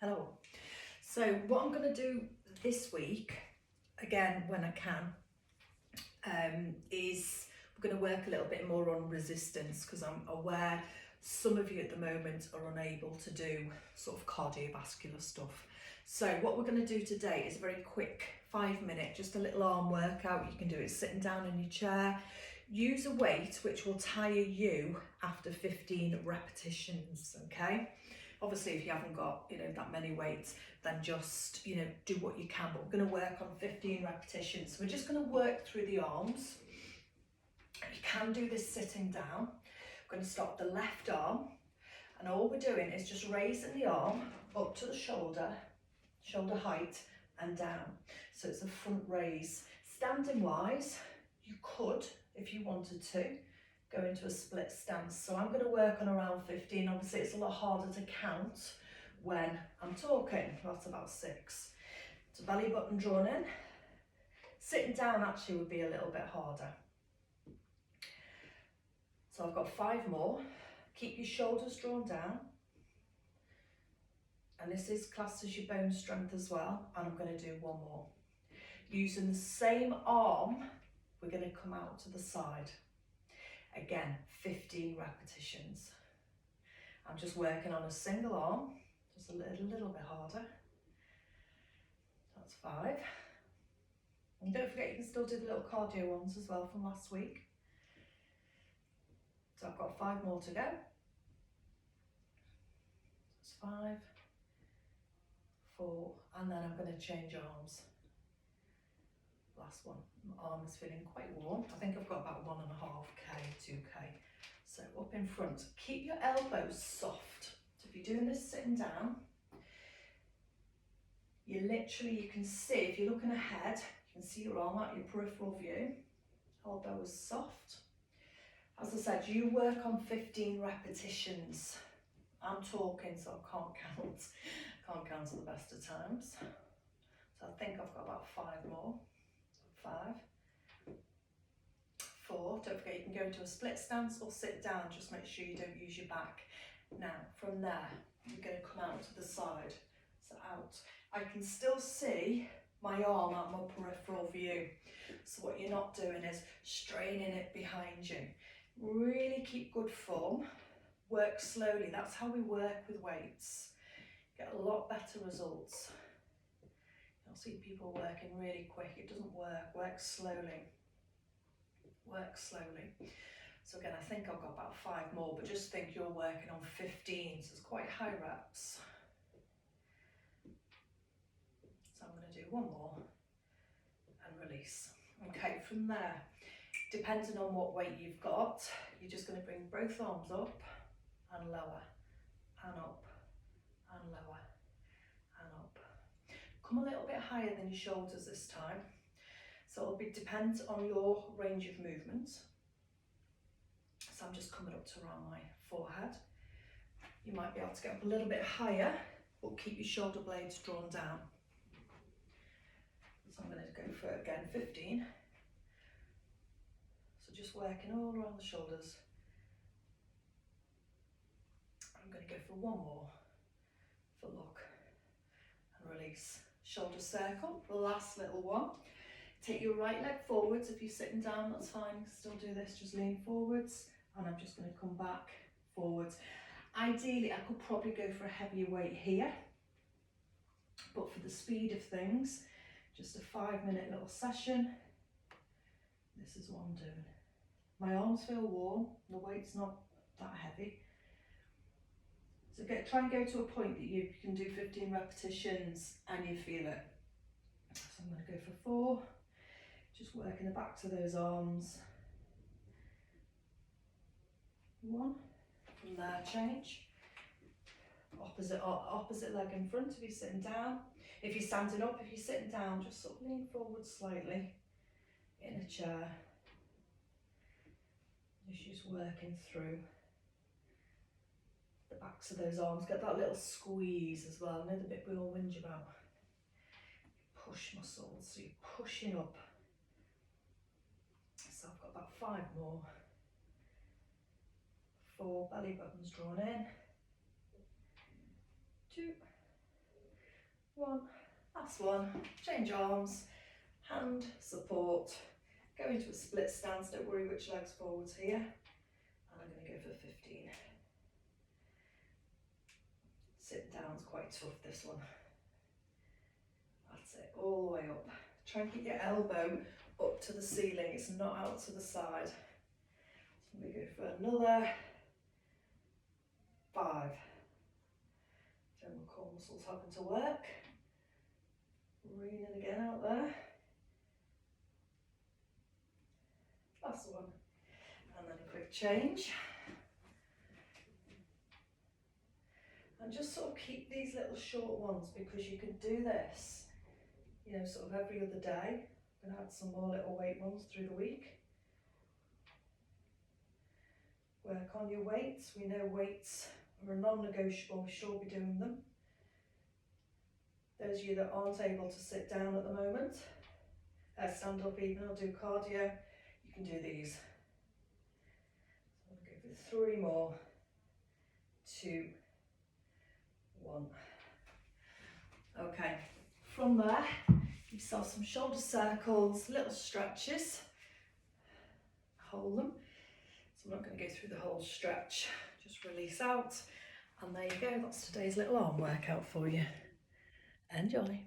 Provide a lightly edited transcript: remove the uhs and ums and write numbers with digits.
Hello. So what I'm going to do this week, again when I can, is we're going to work a little bit more on resistance, because I'm aware some of you at the moment are unable to do sort of cardiovascular stuff. So what we're going to do today is a very quick 5 minute, just a little arm workout. You can do it sitting down in your chair. Use a weight which will tire you after 15 repetitions, okay? Obviously, if you haven't got, that many weights, then just, do what you can. But we're going to work on 15 repetitions. So we're just going to work through the arms. You can do this sitting down. We're going to start the left arm. And all we're doing is just raising the arm up to the shoulder height and down. So it's a front raise. Standing wise, you could, if you wanted to, go into a split stance. So I'm going to work on around 15. Obviously it's a lot harder to count when I'm talking. That's about 6. So belly button drawn in. Sitting down actually would be a little bit harder. So I've got 5 more. Keep your shoulders drawn down. And this is classed as your bone strength as well. And I'm going to do 1 more. Using the same arm, we're going to come out to the side. Again, 15 repetitions. I'm just working on a single arm, just a little bit harder. That's 5. And don't forget, you can still do the little cardio ones as well from last week. So I've got 5 more to go. That's 5, 4, and then I'm going to change arms. Last one. My arm is feeling quite warm. I think I've got about 1.5k, 2k. So up in front, keep your elbows soft. So if you're doing this sitting down, you can see, if you're looking ahead, you can see your arm out your peripheral view. Elbow is soft. As I said, you work on 15 repetitions. I'm talking, so I can't count. Can't count at the best of times. So I think I've got about 5 more. 5, 4, don't forget you can go into a split stance or sit down, just make sure you don't use your back. Now from there, you're going to come out to the side, so out. I can still see my arm at my peripheral view, so what you're not doing is straining it behind you. Really keep good form, work slowly. That's how we work with weights, get a lot better results. You'll see people working really quick. It doesn't work slowly. Work slowly. So again, I think I've got about 5 more, but just think you're working on 15, so it's quite high reps. So I'm going to do 1 more and release. Okay, from there, depending on what weight you've got, you're just going to bring both arms up and lower, and up, and lower, and up. Come a little bit higher than your shoulders this time. So it'll depend on your range of movement. So I'm just coming up to around my forehead. You might be able to get up a little bit higher, but keep your shoulder blades drawn down. So I'm going to go for, again, 15. So just working all around the shoulders. I'm going to go for 1 more for lock and release. Shoulder circle, the last little one. Take your right leg forwards. If you're sitting down, that's fine. You can still do this, just lean forwards. And I'm just going to come back forwards. Ideally, I could probably go for a heavier weight here. But for the speed of things, just a 5-minute little session. This is what I'm doing. My arms feel warm. The weight's not that heavy. So try and go to a point that you can do 15 repetitions and you feel it. So I'm going to go for 4. Just working the backs of those arms. 1. From there, change. Opposite leg in front if you're sitting down. If you're standing up, if you're sitting down, just sort of lean forward slightly in a chair. Just working through the backs of those arms. Get that little squeeze as well. Another bit we all whinge about. Push muscles, so you're pushing up. So I've got about 5 more. 4, belly buttons drawn in. 2, One, last one, change arms, hand support, go into a split stance, don't worry which leg's forwards here, and I'm going to go for 15. Sit down's quite tough, this one. That's it, all the way up. Try and keep your elbow up to the ceiling, it's not out to the side. So we go for another 5. General core muscles having to work. Breathing again out there. Last one. And then a quick change. And just sort of keep these little short ones, because you can do this, you know, sort of every other day. I'm going to add some more little weight ones through the week. Work on your weights. We know weights are a non-negotiable, we should be doing them. Those of you that aren't able to sit down at the moment, stand up even or do cardio, you can do these. So I'm going to go for 3 more, 2, 1. Okay, from there, you saw some shoulder circles, little stretches, hold them. So I'm not going to go through the whole stretch, just release out. And there you go, that's today's little arm workout for you. Enjoy.